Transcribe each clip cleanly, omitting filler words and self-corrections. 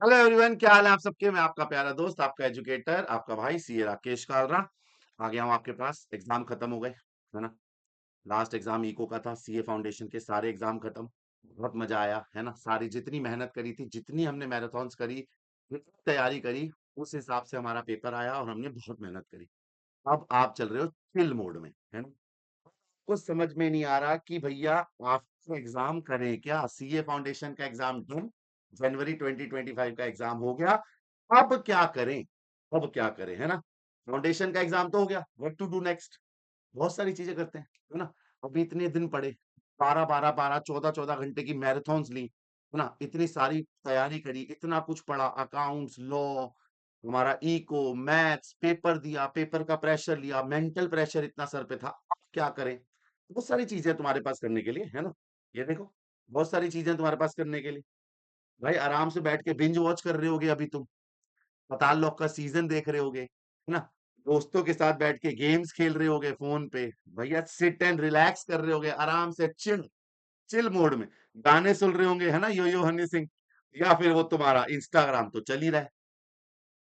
Hello everyone, क्या हाल है आप सबके। मैं आपका प्यारा दोस्त, आपका एजुकेटर, आपका भाई सीए राकेश कालरा आ गया हूँ आपके पास। एग्जाम खत्म हो गए, है ना। लास्ट एग्जाम इको का था, सीए फाउंडेशन के सारे एग्जाम खत्म। बहुत मजा आया, है ना। सारी जितनी मेहनत करी थी, जितनी हमने मैराथन्स करी, जितनी तैयारी करी, उस हिसाब से हमारा पेपर आया और हमने बहुत मेहनत करी। अब आप चल रहे हो चिल मोड में, है ना। कुछ समझ में नहीं आ रहा कि भैया आपको एग्जाम करें क्या। सीए फाउंडेशन का एग्जाम डन, जनवरी 2025 का एग्जाम हो गया। अब क्या करें, अब क्या करें, है ना। फाउंडेशन का एग्जाम तो हो गया, व्हाट टू डू नेक्स्ट। बहुत सारी चीजें करते हैं, है ना। अभी इतने दिन पड़े, 12 12 12 14 14 घंटे की मैराथन्स ली, है ना। इतनी सारी तैयारी करी, इतना कुछ पढ़ा, अकाउंट्स, लॉ, हमारा इको, मैथ्स, पेपर दिया, पेपर का प्रेशर लिया, मेंटल प्रेशर इतना सर पे था। अब क्या करें। बहुत सारी चीजें तुम्हारे पास करने के लिए, है ना। ये देखो, बहुत सारी चीजें तुम्हारे पास करने के लिए। भाई आराम से बैठ के बिंज वॉच कर रहे होगे अभी तुम, पताल लोक का सीजन देख रहे होगे, है ना। दोस्तों के साथ बैठ के गेम्स खेल रहे होगे फोन पे। भैया सिट एंड रिलैक्स कर रहे होगे आराम से, चिल चिल मोड में। गाने सुन रहे होंगे, है ना, यो यो हनी सिंह। या फिर वो तुम्हारा इंस्टाग्राम तो चल ही रहा है।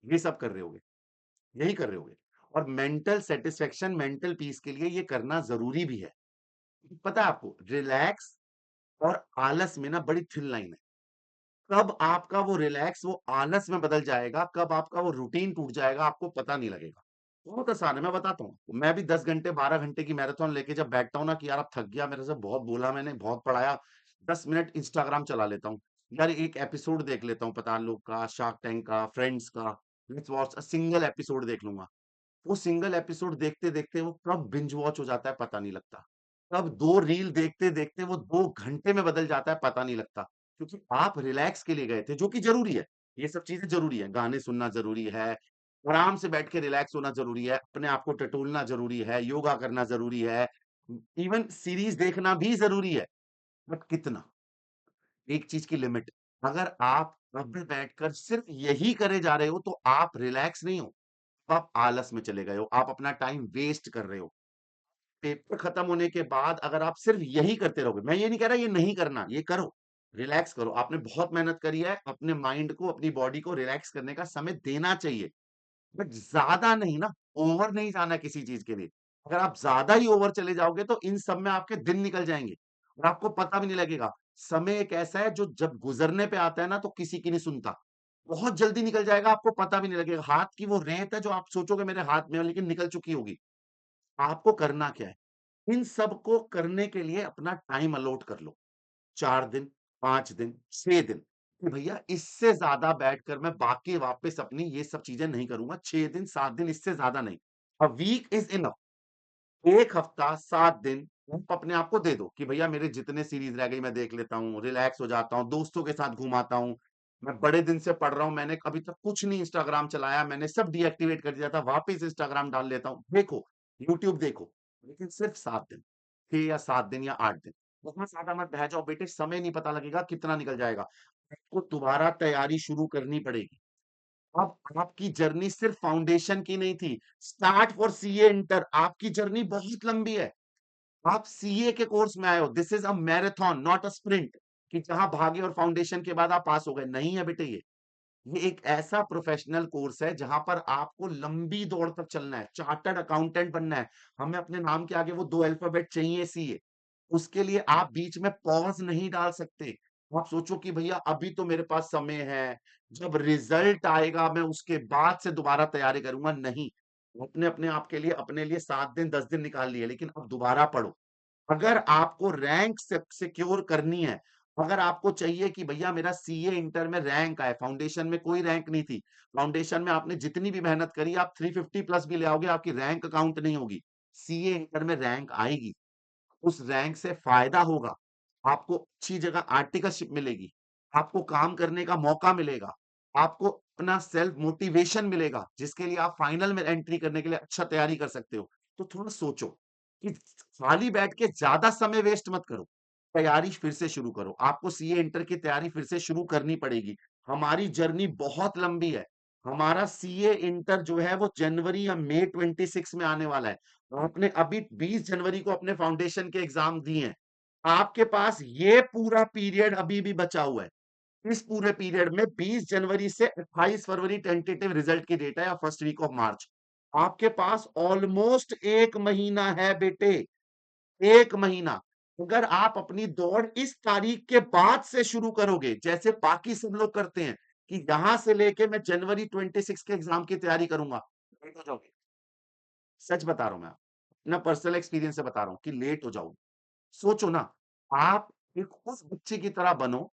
ये सब कर रहे होगे, यही कर रहे होगे। और मेंटल सेटिस्फेक्शन, मेंटल पीस के लिए ये करना जरूरी भी है। पता है आपको, रिलैक्स और आलस में ना बड़ी थिन लाइन है। कब आपका वो रिलैक्स वो आलस में बदल जाएगा, कब आपका वो रूटीन टूट जाएगा, आपको पता नहीं लगेगा। बहुत आसान है, मैं बताता हूँ। मैं भी 10 घंटे 12 घंटे की मैराथन लेके जब बैठता हूँ ना कि यार अब थक गया, मेरे से बहुत बोला मैंने, बहुत पढ़ाया, 10 मिनट इंस्टाग्राम चला लेता हूँ। यार एक एपिसोड देख लेता हूँ पठान लोग का, शार्क टैंक का, फ्रेंड्स का। Let's watch a single episode देख लूंगा। वो सिंगल एपिसोड देखते देखते वो कब बिंज वॉच हो जाता है पता नहीं लगता। कब दो रील देखते देखते वो 2 घंटे में बदल जाता है पता नहीं लगता। क्योंकि आप रिलैक्स के लिए गए थे, जो कि जरूरी है। ये सब चीजें जरूरी है, गाने सुनना जरूरी है, आराम से बैठ के रिलैक्स होना जरूरी है, अपने आप को टटोलना जरूरी है, योगा करना जरूरी है, इवन सीरीज देखना भी जरूरी है। बट कितना, एक चीज की लिमिट। अगर आप अब भी बैठकर सिर्फ यही करे जा रहे हो तो आप रिलैक्स नहीं हो, आप आलस में चले गए हो, आप अपना टाइम वेस्ट कर रहे हो। पेपर खत्म होने के बाद अगर आप सिर्फ यही करते रहोगे, मैं ये नहीं कह रहा ये नहीं करना, ये करो, रिलैक्स करो। आपने बहुत मेहनत करी है, अपने माइंड को, अपनी बॉडी को रिलैक्स करने का समय देना चाहिए। बट ज्यादा नहीं ना, ओवर नहीं जाना किसी चीज के लिए। अगर आप ज्यादा ही ओवर चले जाओगे तो इन सब में आपके दिन निकल जाएंगे और आपको पता भी नहीं लगेगा। समय एक ऐसा है जो जब गुजरने पे आता है ना तो किसी की नहीं सुनता। बहुत जल्दी निकल जाएगा, आपको पता भी नहीं लगेगा। हाथ की वो रेत है जो आप सोचोगे मेरे हाथ में है, लेकिन निकल चुकी होगी। आपको करना क्या है, इन सब को करने के लिए अपना टाइम अलॉट कर लो। 4 दिन, 5 दिन, 6 दिन, कि भैया इससे ज्यादा बैठकर मैं बाकी वापस अपनी ये सब चीजें नहीं करूंगा। 6 दिन 7 दिन, इससे ज्यादा नहीं। A week is enough. एक हफ्ता 7 दिन आप अपने आप को दे दो कि भैया मेरे जितने सीरीज रह गई मैं देख लेता हूँ, रिलैक्स हो जाता हूँ, दोस्तों के साथ घुमाता हूँ। मैं बड़े दिन से पढ़ रहा हूँ, मैंने अभी तक कुछ नहीं इंस्टाग्राम चलाया, मैंने सब डीएक्टिवेट कर दिया था, वापस इंस्टाग्राम डाल लेता हूँ। देखो, यूट्यूब देखो, लेकिन सिर्फ 7 दिन, 6 या 7 दिन या 8 दिन। बहुत ज्यादा मत बह जाओ बेटे, समय नहीं पता लगेगा कितना निकल जाएगा। आपको दोबारा तैयारी शुरू करनी पड़ेगी। अब आपकी जर्नी सिर्फ फाउंडेशन की नहीं थी। स्टार्ट फॉर सीए इंटर, आपकी जर्नी बहुत लंबी है। आप सीए के कोर्स में आए हो, this is a marathon not a sprint, कि जहां भागे और फाउंडेशन के बाद आप पास हो गए, नहीं है बेटे। ये एक ऐसा प्रोफेशनल कोर्स है जहां पर आपको लंबी दौड़ तक चलना है, चार्टर्ड अकाउंटेंट बनना है। हमें अपने नाम के आगे वो 2 अल्फाबेट चाहिए, सीए। उसके लिए आप बीच में पॉज नहीं डाल सकते। आप सोचो कि भैया अभी तो मेरे पास समय है, जब रिजल्ट आएगा मैं उसके बाद से दोबारा तैयारी करूंगा, नहीं। अपने अपने आप के लिए, अपने लिए 7 दिन 10 दिन निकाल लिए, लेकिन अब दोबारा पढ़ो। अगर आपको रैंक सिक्योर करनी है, अगर आपको चाहिए कि भैया मेरा सीए इंटर में रैंक आए, फाउंडेशन में कोई रैंक नहीं थी, फाउंडेशन में आपने जितनी भी मेहनत करी, आप 350 प्लस भी ले आओगे, आपकी रैंक काउंट नहीं होगी। सीए इंटर में रैंक आएगी, उस रैंक से फायदा होगा, आपको अच्छी जगह आर्टिकलशिप मिलेगी, आपको काम करने का मौका मिलेगा, आपको अपना सेल्फ मोटिवेशन मिलेगा, जिसके लिए आप फाइनल में एंट्री करने के लिए अच्छा तैयारी कर सकते हो। तो थोड़ा सोचो कि खाली बैठ के ज्यादा समय वेस्ट मत करो, तैयारी फिर से शुरू करो। आपको सीए इंटर की तैयारी फिर से शुरू करनी पड़ेगी। हमारी जर्नी बहुत लंबी है। हमारा सीए इंटर जो है वो जनवरी या मई 26 में आने वाला है। आपने अभी 20 जनवरी को अपने फाउंडेशन के एग्जाम दिए हैं। आपके पास ये पूरा पीरियड अभी भी बचा हुआ है। इस पूरे पीरियड में 20 जनवरी से 28 फरवरी टेंटेटिव रिजल्ट की डेट है या फर्स्ट वीक ऑफ मार्च। आपके पास ऑलमोस्ट 1 महीना है बेटे, 1 महीना। अगर आप अपनी दौड़ इस तारीख के बाद से शुरू करोगे, जैसे बाकी सब लोग करते हैं कि यहां से लेके मैं जनवरी 26 के एग्जाम की तैयारी करूंगा, लेट हो जाओगे। सच बता रहा हूं मैं, अपना पर्सनल एक्सपीरियंस से बता रहा हूं कि लेट हो जाओगे। सोचो ना, आप एक उस बच्चे की तरह बनो,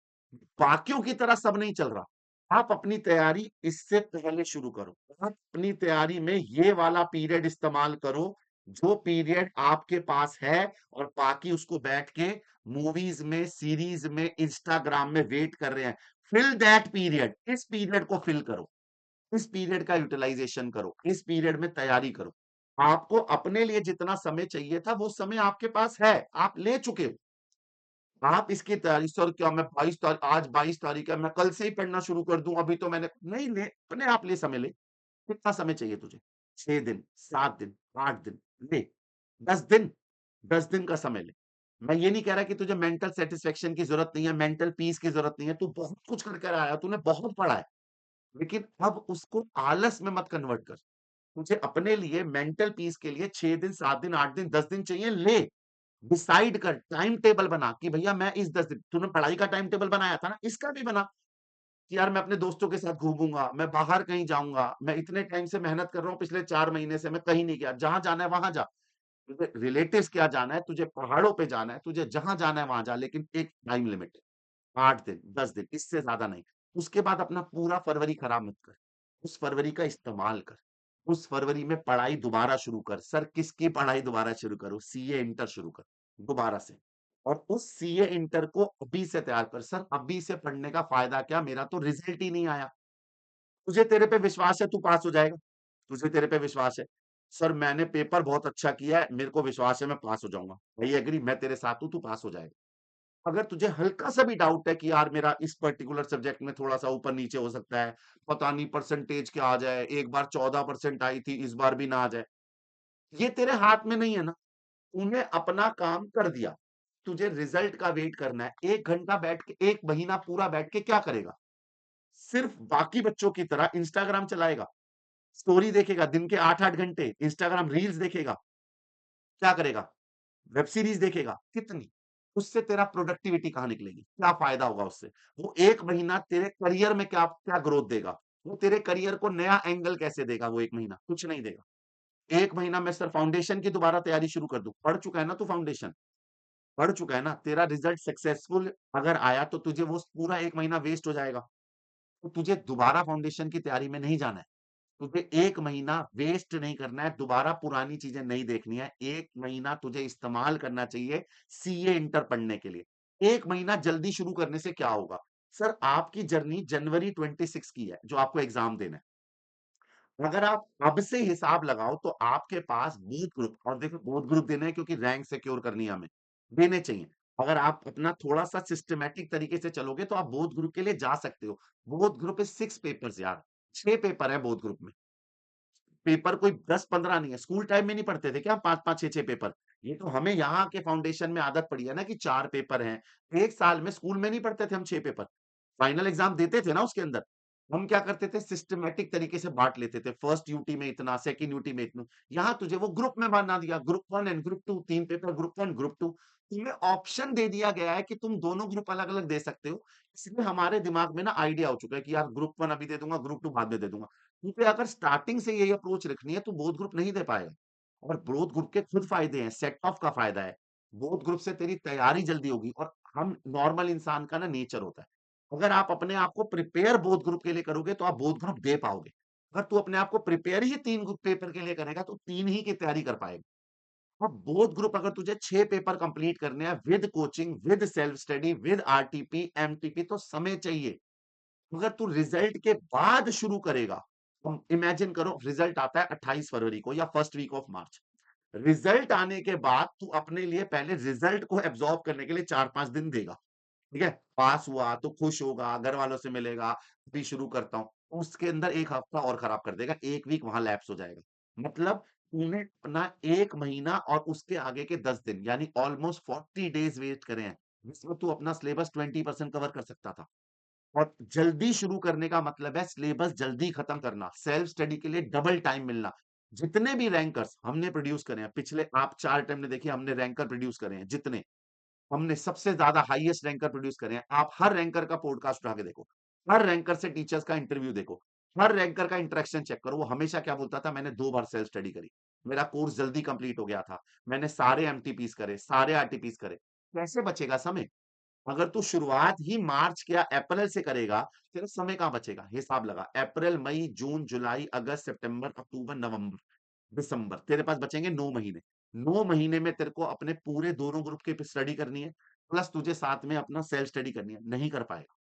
बाकियों की तरह सब नहीं चल रहा। आप अपनी तैयारी इससे पहले शुरू करो। आप अपनी तैयारी में ये वाला पीरियड इस्तेमाल करो, जो पीरियड आपके पास है, और बाकी उसको बैठ के मूवीज में, सीरीज में, इंस्टाग्राम में वेट कर रहे हैं। फिल दैट पीरियड, इस पीरियड को फिल करो, इस पीरियड का यूटिलाइजेशन करो, इस पीरियड में तैयारी करो। आपको अपने लिए जितना समय चाहिए था वो समय आपके पास है, आप ले चुके हो। आप इसकी तैयारी, सर क्या मैं 22 तारीख, आज 22 तारीख है, मैं कल से ही पढ़ना शुरू कर दूं, अभी तो मैंने नहीं, ले अपने आप ले समय ले। कितना समय चाहिए तुझे? 6 दिन, 7 दिन, 8 दिन, ले 10 दिन, 10 दिन का समय ले। मैं ये नहीं कह रहा कि तुझे मेंटल सेटिस्फेक्शन की जरूरत नहीं है, मेंटल पीस की जरूरत नहीं है, तू बहुत कुछ करके आया, तूने बहुत पढ़ा है, लेकिन अब उसको आलस में मत कन्वर्ट कर। तुझे अपने लिए मेंटल पीस के लिए 6 दिन, 7 दिन, 8 दिन, 10 दिन चाहिए, ले। डिसाइड कर, टाइम टेबल बना कि भैया मैं इस 10 दिन, तूने पढ़ाई का टाइम टेबल बनाया था ना, इसका भी बना कि यार मैं अपने दोस्तों के साथ घूमूंगा, मैं बाहर कहीं जाऊंगा, मैं इतने टाइम से मेहनत कर रहा हूँ, पिछले 4 महीने से मैं कहीं नहीं गया, जहां जाना है वहां जा। तुझे रिलेटिव्स क्या जाना है, तुझे पहाड़ों पे जाना है, तुझे जहां जाना है वहां जा, लेकिन एक टाइम लिमिट है, 8 दिन, 10 दिन, इससे ज्यादा नहीं। उसके बाद अपना पूरा फरवरी खराब मत कर, उस फरवरी का इस्तेमाल कर। उस फरवरी में पढ़ाई दोबारा शुरू कर। सर किसकी पढ़ाई दोबारा शुरू करूं? सीए इंटर शुरू कर दोबारा से, और उस सीए इंटर को अभी से तैयार कर। सर अभी से पढ़ने का फायदा क्या, मेरा तो रिजल्ट ही नहीं आया। तुझे, तेरे पे विश्वास है तू पास हो जाएगा? तुझे तेरे पे विश्वास है? सर मैंने पेपर बहुत अच्छा किया है, मेरे को विश्वास है मैं पास हो जाऊंगा। भाई एग्री, मैं तेरे साथ हूं, तू पास हो जाएगा। अगर तुझे हल्का सा भी डाउट है कि यार मेरा इस पर्टिकुलर सब्जेक्ट में थोड़ा सा ऊपर नीचे हो सकता है, पता नहीं परसेंटेज क्या आ जाए, एक बार 14% आई थी, इस बार भी ना आ जाए, ये तेरे हाथ में नहीं है ना। तूने अपना काम कर दिया, तुझे रिजल्ट का वेट करना है। 1 घंटा बैठ के, 1 महीना पूरा बैठ के क्या करेगा? सिर्फ बाकी बच्चों की तरह इंस्टाग्राम चलाएगा, स्टोरी देखेगा, दिन के 8-8 घंटे इंस्टाग्राम रील्स देखेगा। क्या करेगा? वेब सीरीज देखेगा, कितनी? उससे तेरा प्रोडक्टिविटी कहाँ निकलेगी? क्या फायदा होगा उससे? वो 1 महीना तेरे करियर में क्या क्या ग्रोथ देगा? वो तेरे करियर को नया एंगल कैसे देगा? वो 1 महीना कुछ नहीं देगा। 1 महीना में सर फाउंडेशन की दोबारा तैयारी शुरू कर दूं, पढ़ चुका है ना तू फाउंडेशन, पढ़ चुका है ना, तेरा रिजल्ट सक्सेसफुल अगर आया तो तुझे वो पूरा 1 महीना वेस्ट हो जाएगा। तो तुझे दोबारा फाउंडेशन की तैयारी में नहीं जाना है। तुझे 1 महीना वेस्ट नहीं करना है, दोबारा पुरानी चीजें नहीं देखनी है। 1 महीना तुझे इस्तेमाल करना चाहिए सीए इंटर पढ़ने के लिए। 1 महीना जल्दी शुरू करने से क्या होगा? सर आपकी जर्नी जनवरी 26 की है, जो आपको एग्जाम देना है। अगर आप अब से हिसाब लगाओ तो आपके पास बोथ ग्रुप, और देखो बोथ ग्रुप देने हैं क्योंकि रैंक सिक्योर करनी है हमें, देने चाहिए। अगर आप अपना थोड़ा सा सिस्टमैटिक तरीके से चलोगे तो आप बोथ ग्रुप के लिए जा सकते हो। बोथ ग्रुप इज 6 पेपर्स यार, 6 पेपर है बोथ ग्रुप में। पेपर कोई 10-15 नहीं है। स्कूल टाइम में नहीं पढ़ते थे क्या 5-5 6-6 पेपर? ये तो हमें यहाँ के फाउंडेशन में आदत पड़ी है ना कि 4 पेपर हैं। एक साल में स्कूल में नहीं पढ़ते थे हम 6 पेपर। फाइनल एग्जाम देते थे ना उसके अंदर। हम क्या करते थे, सिस्टमैटिक तरीके से बांट लेते थे। फर्स्ट यूटी में इतना, सेकंड यूटी में इतना। यहाँ तुझे वो ग्रुप में बना दिया, group 1 and group 2, 3 paper, group 1 group 2। तुम्हें ऑप्शन दे दिया गया है कि तुम दोनों ग्रुप अलग अलग दे सकते हो। इसलिए हमारे दिमाग में ना आइडिया हो चुका है कि यार ग्रुप 1 अभी दे दूंगा, ग्रुप 2 बाद में दे दूंगा। क्योंकि अगर स्टार्टिंग से यही अप्रोच रखनी है तो बोथ ग्रुप नहीं दे पाएगा। और बोथ ग्रुप के खुद फायदे हैं, सेट ऑफ का फायदा है। बोथ ग्रुप से तेरी तैयारी जल्दी होगी, और हम नॉर्मल इंसान का ना नेचर होता है, अगर आप अपने आप को प्रिपेयर बोथ ग्रुप के लिए करोगे तो आप बोथ ग्रुप दे पाओगे। अगर तू अपने आप को प्रिपेयर ही 3 पेपर के लिए करेगा तो 3 ही की तैयारी कर पाएगा। अब बोथ ग्रुप अगर तुझे 6 पेपर कंप्लीट करने हैं with coaching, with self study, with RTP, MTP, तो समय चाहिए। अगर तू रिजल्ट के बाद शुरू करेगा, इमेजिन करो रिजल्ट आता है 28 फरवरी को या first week of March. Result आने के बाद तू अपने लिए पहले रिजल्ट को एब्जॉर्ब करने के लिए 4-5 दिन देगा। ठीक है, पास हुआ तो खुश होगा, घर वालों से मिलेगा, अभी शुरू करता हूं, उसके अंदर एक हफ्ता और खराब कर देगा, एक वीक वहां लैप्स हो जाएगा। मतलब तूने अपना 1 महीना और उसके आगे के 10 दिन, यानी ऑलमोस्ट 40 डेज वेस्ट करे हैं, जिसमें तू अपना सिलेबस 20% कवर कर सकता था। और जल्दी शुरू करने का मतलब है सिलेबस जल्दी खत्म करना, सेल्फ स्टडी के लिए डबल टाइम मिलना। जितने भी रैंकर्स हमने प्रोड्यूस करे हैं, पिछले आप 4 टाइम ने देखिए हमने रैंकर प्रोड्यूस करे हैं, जितने हमने सबसे ज्यादा हाईएस्ट रैंकर प्रोड्यूस करे हैं। आप हर रैंकर का पॉडकास्ट उठा के देखो, हर रैंकर से टीचर्स का इंटरव्यू देखो, हर रैंकर का इंटरेक्शन चेक करो। वो हमेशा क्या बोलता था, मैंने 2 बार सेल्फ स्टडी करी, मेरा कोर्स जल्दी कंप्लीट हो गया था, मैंने सारे एमटीपीस करे, सारे आरटीपीस करे। कैसे बचेगा समय? अगर तू शुरुआत ही मार्च या अप्रैल से करेगा, तेरा समय कहां बचेगा? हिसाब लगा, अप्रैल, मई, जून, जुलाई, अगस्त, सितंबर, अक्टूबर, नवंबर, दिसंबर, तेरे पास बचेंगे 9 महीने। 9 महीने में तेरे को अपने पूरे दोनों ग्रुप की स्टडी करनी है, प्लस तुझे साथ में अपना सेल्फ स्टडी करनी है, नहीं कर पाएगा।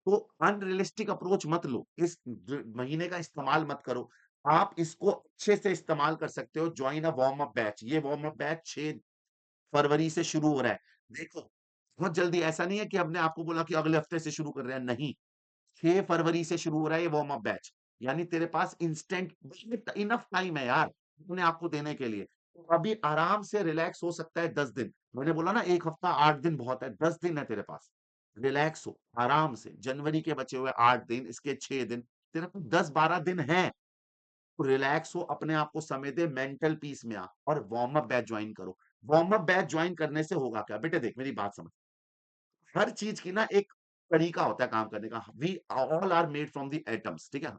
तो अनरियलिस्टिक अप्रोच मत लो, इस महीने का इस्तेमाल मत करो। आप इसको अच्छे से इस्तेमाल कर सकते हो। Join a warm up batch, ये वार्म अप बैच 6 फरवरी से शुरू हो रहा है। देखो, बहुत जल्दी, ऐसा नहीं है कि हमने आपको बोला कि अगले हफ्ते से शुरू कर रहे हैं, नहीं। 6 फरवरी से शुरू हो रहा है ये वार्म अप बैच। यानी तेरे पास इंस्टेंट इनफ टाइम है यार अपने आप को देने के लिए। तो अभी आराम से रिलैक्स हो सकता है 10 दिन। मैंने बोला ना 1 हफ्ता, 8 दिन बहुत है, 10 दिन है तेरे पास। रिलैक्स हो आराम से। जनवरी के बचे हुए 8 दिन, इसके 6 दिन, तेरे पास 10-12 दिन है। तो रिलैक्स हो, अपने आप को समय दे, मेंटल पीस में आ और वार्म अप बैच ज्वाइन करो। वार्म अप बैच ज्वाइन करने से होगा क्या बेटे, देख मेरी बात समझ। हर चीज की ना एक तरीका होता है काम करने का। We all are made from the atoms, ठीक है?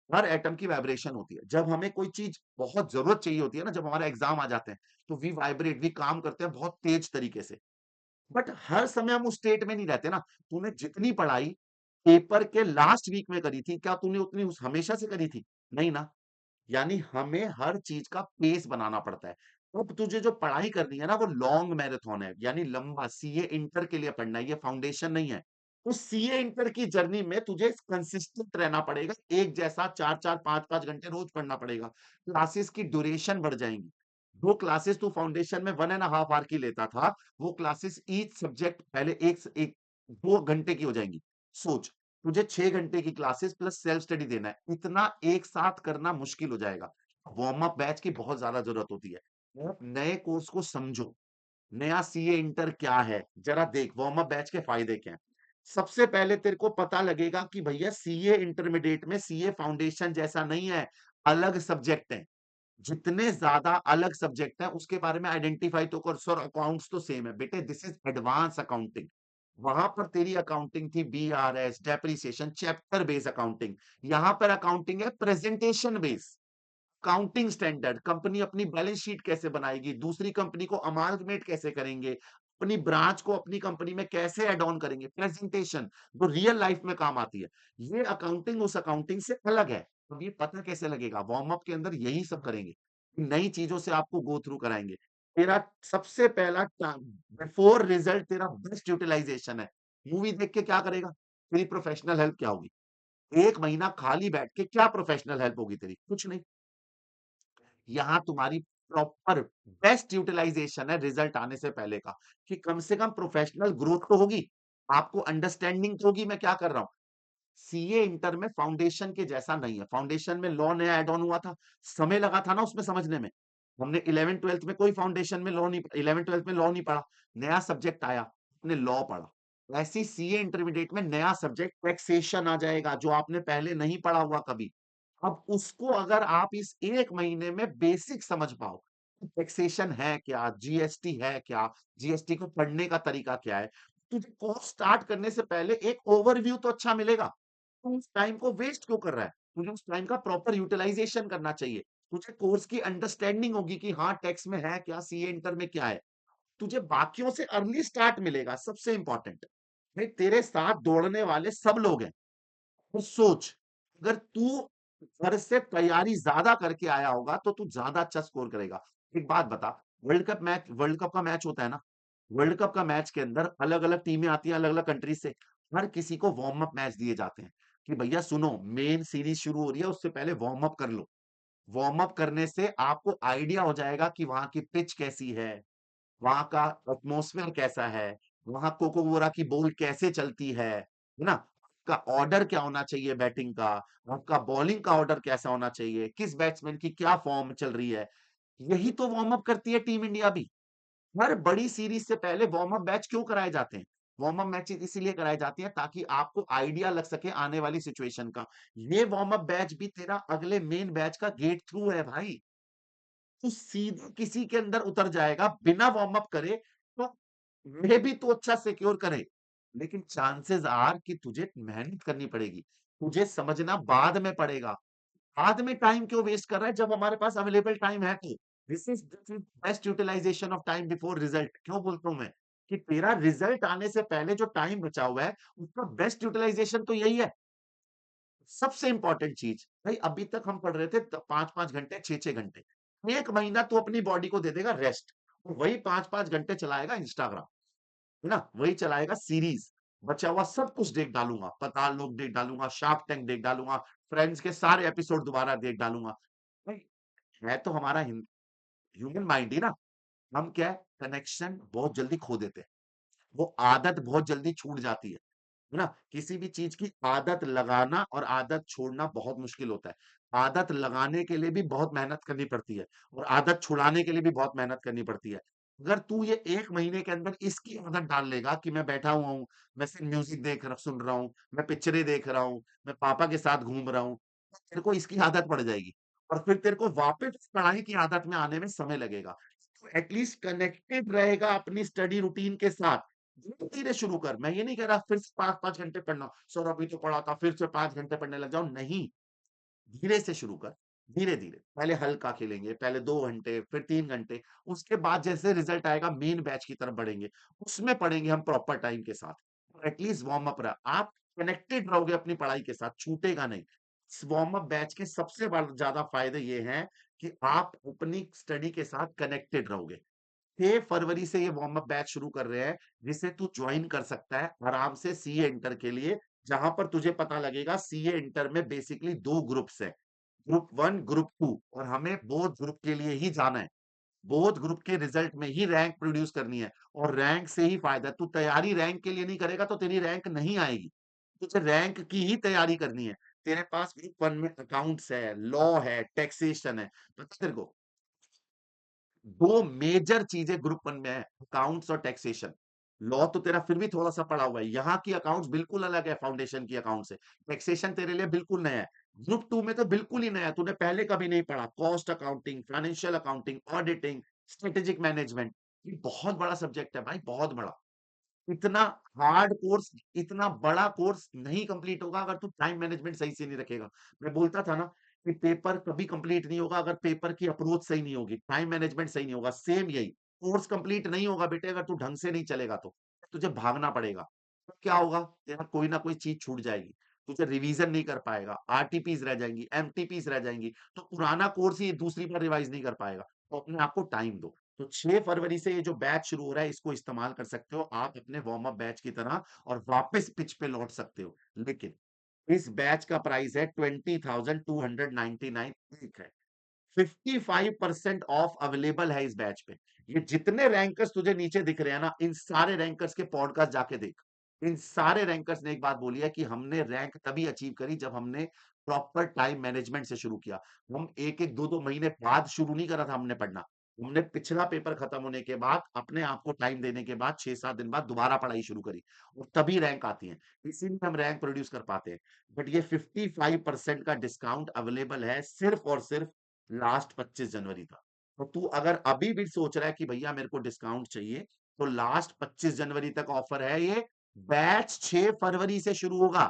हर एटम की वाइब्रेशन होती है। जब हमें कोई चीज बहुत जरूरत चाहिए होती है ना, जब हमारा एग्जाम आ जाते हैं, तो वी वाइब्रेट, वी काम करते हैं बहुत तेज तरीके से। बट हर समय हम उस स्टेट में नहीं रहते ना। तूने जितनी पढ़ाई पेपर के लास्ट वीक में करी थी, क्या तूने उतनी उस हमेशा से करी थी? नहीं ना। यानी हमें हर चीज का पेस बनाना पड़ता है। अब तुझे जो पढ़ाई करनी है ना, वो लॉन्ग मैराथन है, यानी लंबा। सीए इंटर के लिए पढ़ना है, ये फाउंडेशन नहीं है। तो सीए इंटर की जर्नी में तुझे कंसिस्टेंट रहना पड़ेगा, एक जैसा 4-4 5-5 घंटे रोज पढ़ना पड़ेगा। क्लासेस की ड्यूरेशन बढ़ जाएंगी। वो क्लासेस तू फाउंडेशन में 1.5 आवर की लेता था, वो क्लासेस ईच सब्जेक्ट पहले एक 2 घंटे की हो जाएंगी। सोच, तुझे 6 घंटे की क्लासेस प्लस सेल्फ स्टडी देना है, इतना एक साथ करना मुश्किल हो जाएगा। वार्म अप बैच की बहुत ज्यादा जरूरत होती है। आप नए कोर्स को समझो, नया सीए इंटर क्या है, जरा देख वार्म अप बैच के फायदे क्या हैं। सबसे पहले तेरे को पता लगेगा कि भैया सीए इंटरमीडिएट में सीए फाउंडेशन जैसा नहीं है, अलग सब्जेक्ट है। जितने ज्यादा अलग सब्जेक्ट हैं उसके बारे में आइडेंटिफाई तो कर। सर अकाउंट्स तो सेम है बेटे, दिस इज एडवांस अकाउंटिंग। वहां पर तेरी अकाउंटिंग थी BRS, depreciation, chapter based accounting. यहां पर अकाउंटिंग है presentation based. Counting standard, company अपनी बैलेंस शीट कैसे बनाएगी, दूसरी कंपनी को अमालगमेट कैसे करेंगे, अपनी ब्रांच को अपनी कंपनी में कैसे ऐड ऑन करेंगे, प्रेजेंटेशन जो रियल लाइफ में काम आती है। ये अकाउंटिंग उस अकाउंटिंग से अलग है। तो ये पता कैसे लगेगा? वार्म अप के अंदर यही सब करेंगे, नई चीजों से आपको गो थ्रू कराएंगे। तेरा सबसे पहला बिफोर रिजल्ट तेरा बेस्ट यूटिलाइजेशन है। मूवी देख के क्या करेगा? तेरी प्रोफेशनल हेल्प क्या होगी? 1 महीना खाली बैठ के क्या प्रोफेशनल हेल्प होगी तेरी? कुछ नहीं। यहाँ तुम्हारी प्रॉपर बेस्ट यूटिलाइजेशन है रिजल्ट आने से पहले का, कि कम से कम प्रोफेशनल ग्रोथ तो होगी, आपको अंडरस्टैंडिंग तो होगी मैं क्या कर रहा हूं। सीए इंटर में फाउंडेशन के जैसा नहीं है। फाउंडेशन में लॉ नया एड ऑन हुआ था, समय लगा था ना उसमें समझने में। हमने 11th 12th में कोई फाउंडेशन में लॉ नहीं, 11th 12th में लॉ नहीं पढ़ा, नया सब्जेक्ट आया, आपने लॉ पढ़ा। ऐसी सीए इंटरमीडिएट में नया सब्जेक्ट टैक्सेशन आ जाएगा, जो आपने पहले नहीं पढ़ा हुआ कभी। अब उसको अगर आप इस 1 महीने में बेसिक समझ पाओ, टैक्सेशन है क्या, जीएसटी है क्या, जीएसटी को पढ़ने का तरीका क्या है, तुझे कोर्स स्टार्ट करने से पहले एक ओवरव्यू तो अच्छा मिलेगा। तू उस टाइम को वेस्ट क्यों कर रहा है? तुझे उस टाइम का प्रॉपर यूटिलाइजेशन करना चाहिए। तुझे कोर्स की अंडरस्टैंडिंग होगी कि हाँ टैक्स में है क्या, सीए इंटर में क्या है। तुझे बाकियों से अर्ली स्टार्ट मिलेगा, सबसे इंपॉर्टेंट। भाई तेरे साथ दौड़ने वाले सब लोग हैं। तो सोच, अगर तू घर से तैयारी ज्यादा करके आया होगा तो तू ज्यादा अच्छा स्कोर करेगा। एक बात बता, वर्ल्ड कप का मैच होता है ना, वर्ल्ड कप का मैच के अंदर अलग अलग टीमें आती हैं अलग अलग कंट्री से। हर किसी को वार्म अप मैच दिए जाते हैं कि भैया सुनो, मेन सीरीज शुरू हो रही है, उससे पहले वार्म अप कर लो। वार्म अप करने से आपको आइडिया हो जाएगा कि वहां की पिच कैसी है, वहां का एटमॉस्फेयर कैसा है, वहां कोकोगोरा की बॉल कैसे चलती है ना, का ऑर्डर क्या होना चाहिए बैटिंग का, आपका बॉलिंग का ऑर्डर कैसा होना चाहिए, किस बैट्समैन की क्या फॉर्म चल रही है। यही तो वार्म अप करती है टीम इंडिया भी। हर बड़ी सीरीज से पहले वार्म अप बैच क्यों कराए जाते हैं? वार्म अप मैचेस इसीलिए कराई जाती है ताकि आपको आइडिया लग सके आने वाली सिचुएशन का। ये वार्म अप बैच भी तेरा अगले मेन बैच का गेट थ्रू है भाई। तू सीधा किसी के अंदर उतर जाएगा बिना वार्म अप करे, तो मे भी तू अच्छा सिक्योर करे, लेकिन चांसेस आर कि तुझे मेहनत करनी पड़ेगी, तुझे समझना बाद में पड़ेगा। बाद में टाइम क्यों वेस्ट कर रहा है जब हमारे पास अवेलेबल टाइम है तो? This is best utilization of time before result. क्यों बोलता हूं मैं कि तेरा रिजल्ट आने से पहले जो टाइम बचा हुआ है उसका बेस्ट यूटिलाइजेशन तो यही है। सबसे इंपॉर्टेंट चीज भाई, अभी तक हम पढ़ रहे थे 5-5 घंटे 6-6 घंटे, 1 महीना तो अपनी बॉडी को दे देगा रेस्ट, वही 5-5 घंटे चलाएगा इंस्टाग्राम, है ना, वही चलाएगा सीरीज, बचा हुआ सब कुछ देख डालूंगा, पताल लोक देख डालूंगा, शार्क टैंक देख डालूंगा, फ्रेंड्स के सारे एपिसोड दोबारा देख डालूंगा। भाई है तो हमारा ह्यूमन माइंड ही ना। हम क्या है, कनेक्शन बहुत जल्दी खो देते हैं, वो आदत बहुत जल्दी छूट जाती है ना? किसी भी चीज की आदत लगाना और आदत छोड़ना बहुत मुश्किल होता है। आदत लगाने के लिए भी बहुत मेहनत करनी पड़ती है और आदत छुड़ाने के लिए भी बहुत मेहनत करनी पड़ती है। अगर तू ये 1 महीने के अंदर इसकी आदत डाल लेगा कि मैं बैठा हुआ हूँ, मैं सिर्फ म्यूजिक सुन रहा हूँ, मैं पिक्चरें देख रहा हूँ, मैं पापा के साथ घूम रहा हूँ, तो तेरे को इसकी आदत पड़ जाएगी और फिर तेरे को वापस पढ़ाई की आदत में आने में समय लगेगा। तो एटलीस्ट कनेक्टेड रहेगा अपनी स्टडी रूटीन के साथ। धीरे-धीरे शुरू कर। मैं ये नहीं कह रहा फिर से 5-5 घंटे पढ़ना, सर अभी तो पढ़ा था, फिर से 5 घंटे पढ़ने लग जाओ, नहीं। धीरे से शुरू कर, धीरे-धीरे। पहले हल्का खेलेंगे, पहले 2 घंटे, फिर 3 घंटे, उसके बाद जैसे रिजल्ट आएगा मेन बैच की तरफ बढ़ेंगे। उसमें पढ़ेंगे हम प्रॉपर टाइम के साथ। एटलीस्ट वार्म अप रहा। आप कनेक्टेड रहोगे अपनी पढ़ाई के साथ, छूटेगा नहीं। इस वार्म अप बैच के सबसे ज़्यादा फायदे ये हैं कि आप अपनी स्टडी के साथ कनेक्टेड रहोगे। 6 फरवरी से ये वार्म अप बैच शुरू कर रहे हैं, जिसे तू ज्वाइन कर सकता है आराम से सीए इंटर के लिए, जहां पर तुझे पता लगेगा सीए इंटर में बेसिकली 2 ग्रुप्स है, ग्रुप 1 ग्रुप 2, और हमें बोथ ग्रुप के लिए ही जाना है। बोथ ग्रुप के रिजल्ट में ही रैंक प्रोड्यूस करनी है और रैंक से ही फायदा है। तू तैयारी रैंक के लिए नहीं करेगा तो तेरी रैंक नहीं आएगी, तुझे रैंक की ही तैयारी करनी है। तेरे पास ग्रुप 1 में अकाउंट्स है, लॉ है, टैक्सेशन है, पता है तेरे को? दो मेजर चीजें ग्रुप 1 में है, अकाउंट्स और टैक्सेशन। लॉ तो तेरा फिर भी थोड़ा सा पड़ा हुआ है, यहाँ की अकाउंट्स बिल्कुल अलग है फाउंडेशन की अकाउंट से। टैक्सेशन तेरे लिए बिल्कुल नया है। ग्रुप 2 में तो बिल्कुल ही नया है, तूने पहले कभी नहीं पढ़ा। Cost accounting, financial accounting, auditing, strategic management, ये बहुत बड़ा सब्जेक्ट है भाई, बहुत बड़ा। इतना हार्ड कोर्स, इतना बड़ा कोर्स नहीं कंप्लीट होगा अगर तू टाइम मैनेजमेंट सही से नहीं रखेगा। मैं बोलता था ना कि पेपर कभी कंप्लीट नहीं होगा अगर पेपर की अप्रोच सही नहीं होगी, टाइम मैनेजमेंट सही नहीं होगा। सेम यही, कोर्स कंप्लीट नहीं होगा बेटे अगर तू ढंग से नहीं चलेगा तो। तुझे भागना पड़ेगा। तो क्या होगा? तेरा कोई ना कोई चीज छूट जाएगी। तुझे रिवीजन नहीं कर पाएगा, आरटीपीज रह जाएंगी, एमटीपीज रह जाएंगी, तो पुराना कोर्स ही दूसरी बार रिवाइज नहीं कर पाएगा। तो अपने आप को टाइम दो। तो 6 फरवरी से ये जो बैच शुरू हो रहा है इसको इस्तेमाल कर सकते हो आप अपने वार्म अप बैच की तरह और वापस पिच पे लौट सकते हो। लेकिन इस बैच का प्राइस है 20,299, ठीक है। 55% ऑफ अवेलेबल है इस बैच पे। ये जितने रैंकर्स तुझे नीचे दिख रहे हैं ना, इन सारे रैंकर्स के पॉडकास्ट जाके देख। इन सारे रैंकर्स ने एक बात बोली है कि हमने रैंक तभी अचीव करी जब हमने प्रॉपर टाइम मैनेजमेंट से शुरू किया। हम एक एक दो दो महीने बाद शुरू नहीं करा था हमने पढ़ना। हमने पिछला पेपर खत्म होने के बाद अपने आप को टाइम देने के बाद 6-7 दिन बाद दोबारा पढ़ाई शुरू करी और तभी रैंक आती है। इसीलिए हम रैंक प्रोड्यूस कर पाते हैं। बट ये 55% का डिस्काउंट अवेलेबल है सिर्फ और सिर्फ लास्ट 25 जनवरी तक। तो तू अगर अभी भी सोच रहा है कि भैया मेरे को डिस्काउंट चाहिए, तो लास्ट 25 जनवरी तक ऑफर है ये। बैच 6 फरवरी से शुरू होगा।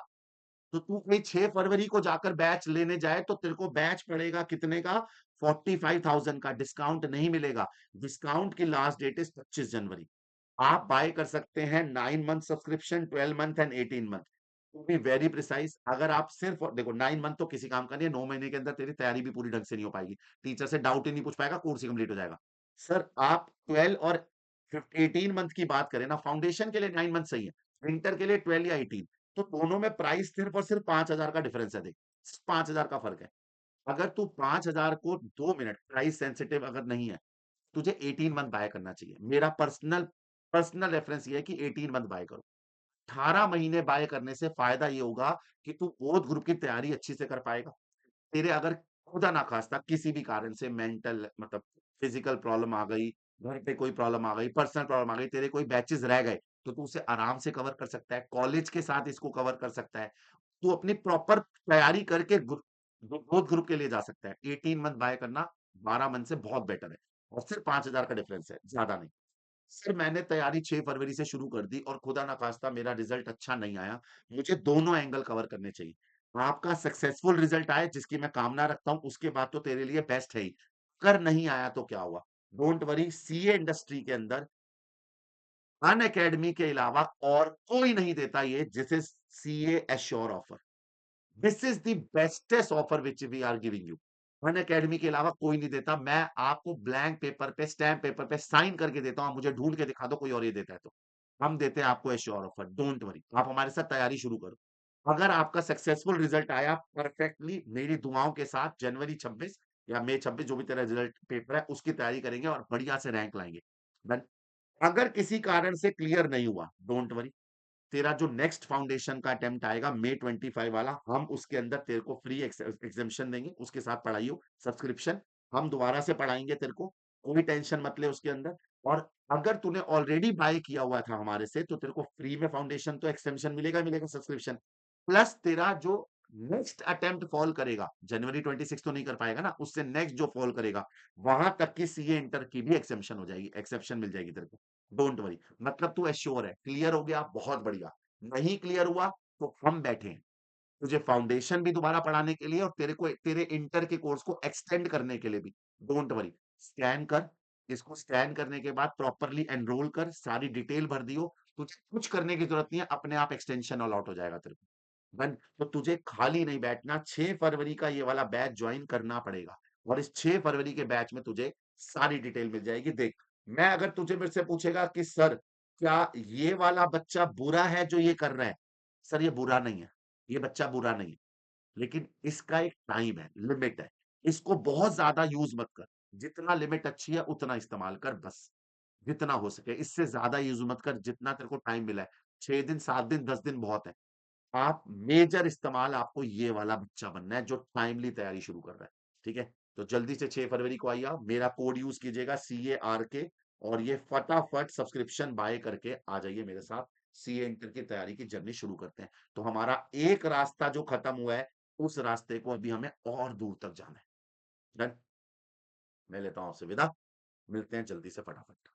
तो तू कहीं 6 फरवरी को जाकर बैच लेने जाए तो तेरे को बैच पड़ेगा कितने का? 45,000 का। डिस्काउंट नहीं मिलेगा। डिस्काउंट की लास्ट डेट इज 25 जनवरी। आप बाय कर सकते हैं 9 month subscription, 12 month and 18 month. To be very precise, अगर आप सिर्फ देखो 9 मंथ तो किसी काम का नहीं है, 9 महीने के अंदर तेरी तैयारी भी पूरी ढंग से नहीं हो पाएगी, टीचर से डाउट ही नहीं पूछ पाएगा, कोर्स ही कंप्लीट हो जाएगा। सर आप 12 और 18 मंथ की बात करें ना, फाउंडेशन के लिए 9 मंथ सही है, इंटर के लिए 12 या 18, तो दोनों में प्राइस सिर्फ और सिर्फ 5,000 का डिफरेंस है। देख, 5,000 का फर्क है। अगर तू 5,000 को 2 मिनट प्राइस सेंसिटिव अगर नहीं है, तुझे 18 मंथ बाय करना चाहिए। मेरा पर्सनल पर्सनल रेफरेंस ये है कि 18 मंथ बाय करो। 18 महीने बाय करने से फायदा ये होगा कि तू बोथ ग्रुप की तैयारी अच्छी से कर पाएगा। तेरे अगर खुदा ना खास्ता किसी भी कारण से मेंटल मतलब फिजिकल प्रॉब्लम आ गई, घर पे कोई प्रॉब्लम आ गई, पर्सनल प्रॉब्लम आ गई, तेरे कोई बैचेस रह गए, तो तू उसे आराम से कवर कर सकता है, कॉलेज के साथ इसको कवर कर सकता है। तू अपनी प्रॉपर तैयारी करके ग्रोथ ग्रुप के लिए जा सकता है। 18 मंथ बाय करना 12 मंथ से बहुत बेटर है और सिर्फ 5,000 का डिफरेंस है, ज्यादा नहीं। सर मैंने तैयारी 6 फरवरी से शुरू कर दी और खुदा ना खास्ता मेरा रिजल्ट अच्छा नहीं आया। मुझे दोनों एंगल कवर करने चाहिए। आपका सक्सेसफुल रिजल्ट आए जिसकी मैं कामना रखता हूँ, उसके बाद तो तेरे लिए बेस्ट है ही। अगर नहीं आया तो क्या हुआ? डोंट वरी, सीए इंडस्ट्री के अंदर अनअकैडमी के अलावा और कोई नहीं देता ये, this is CA assure offer. This is the bestest offer which we are giving you. Unacademy के अलावा कोई नहीं देता। मैं आपको ब्लैंक पेपर पे, स्टैम्प पेपर पे साइन करके देता हूं। मुझे ढूंढ के दिखा दो कोई और ये देता है तो। हम देते हैं आपको एश्योर ऑफर, डोंट वरी। आप हमारे साथ तैयारी शुरू करो। अगर आपका सक्सेसफुल रिजल्ट आया परफेक्टली, मेरी दुआओं के साथ जनवरी 26 या मई 26 जो भी तेरा रिजल्ट पेपर है उसकी तैयारी करेंगे और बढ़िया से रैंक लाएंगे। Done? अगर किसी कारण से क्लियर नहीं हुआ, डोंट वरी। तेरा जो नेक्स्ट फाउंडेशन का अटेम्प्ट आएगा मई 25 वाला, हम उसके अंदर तेरे को फ्री एग्जामेशन देंगे, उसके साथ पढ़ाइयो सब्सक्रिप्शन। हम दोबारा से पढ़ाएंगे तेरे को, कोई टेंशन मत ले उसके अंदर। और अगर तूने ऑलरेडी बाय किया हुआ था हमारे से तो तेरे को फ्री में फाउंडेशन तो एक्सटेंशन मिलेगा, मिलेगा सब्सक्रिप्शन। प्लस तेरा जो नेक्स्ट अटेम्प्ट फॉल करेगा, जनवरी 26 तो नहीं कर पाएगा ना, उससे नेक्स्ट जो फॉल करेगा वहां तक की सीए इंटर की भी एक्सेप्शन हो जाएगी, एक्सेप्शन मिल जाएगी तेरे को। Don't worry. मतलब तू एश्योर है, क्लियर हो गया, बहुत बढ़िया। नहीं क्लियर हुआ तो हम बैठे हैं तुझे फाउंडेशन भी दोबारा पढ़ाने के लिए और तेरे को तेरे इंटर के कोर्स को एक्सटेंड करने के लिए भी। Don't worry. स्कैन कर, इसको स्कैन करने के बाद प्रॉपरली एनरोल कर, सारी डिटेल भर दियो। तुझे कुछ करने की जरूरत नहीं है, अपने आप एक्सटेंशन ऑल आउट हो जाएगा तेरे को। डन। तो तुझे खाली नहीं बैठना, 6 फरवरी का ये वाला बैच ज्वाइन करना पड़ेगा। और इस 6 फरवरी के बैच में तुझे सारी डिटेल मिल जाएगी। देख, मैं अगर तुझे मेरे से पूछेगा कि सर क्या ये वाला बच्चा बुरा है जो ये कर रहा है, सर ये बुरा नहीं है, ये बच्चा बुरा नहीं है। लेकिन इसका एक टाइम है, लिमिट है। इसको बहुत ज्यादा यूज मत कर। जितना लिमिट अच्छी है उतना इस्तेमाल कर बस। जितना हो सके इससे ज्यादा यूज मत कर, जितना तेरे को टाइम मिला है। 6 दिन, 7 दिन, 10 दिन बहुत है। आप मेजर इस्तेमाल आपको ये वाला बच्चा बनना है जो टाइमली तैयारी शुरू कर रहा है। ठीक है? तो जल्दी से 6 फरवरी को आइए आप, मेरा कोड यूज कीजिएगा CARK और ये फटाफट सब्सक्रिप्शन बाय करके आ जाइए मेरे साथ। सीए इंटर की तैयारी की जर्नी शुरू करते हैं। तो हमारा एक रास्ता जो खत्म हुआ है, उस रास्ते को अभी हमें और दूर तक जाना है। डन। मैं लेता हूं आपसे विदा। मिलते हैं जल्दी से फटाफट।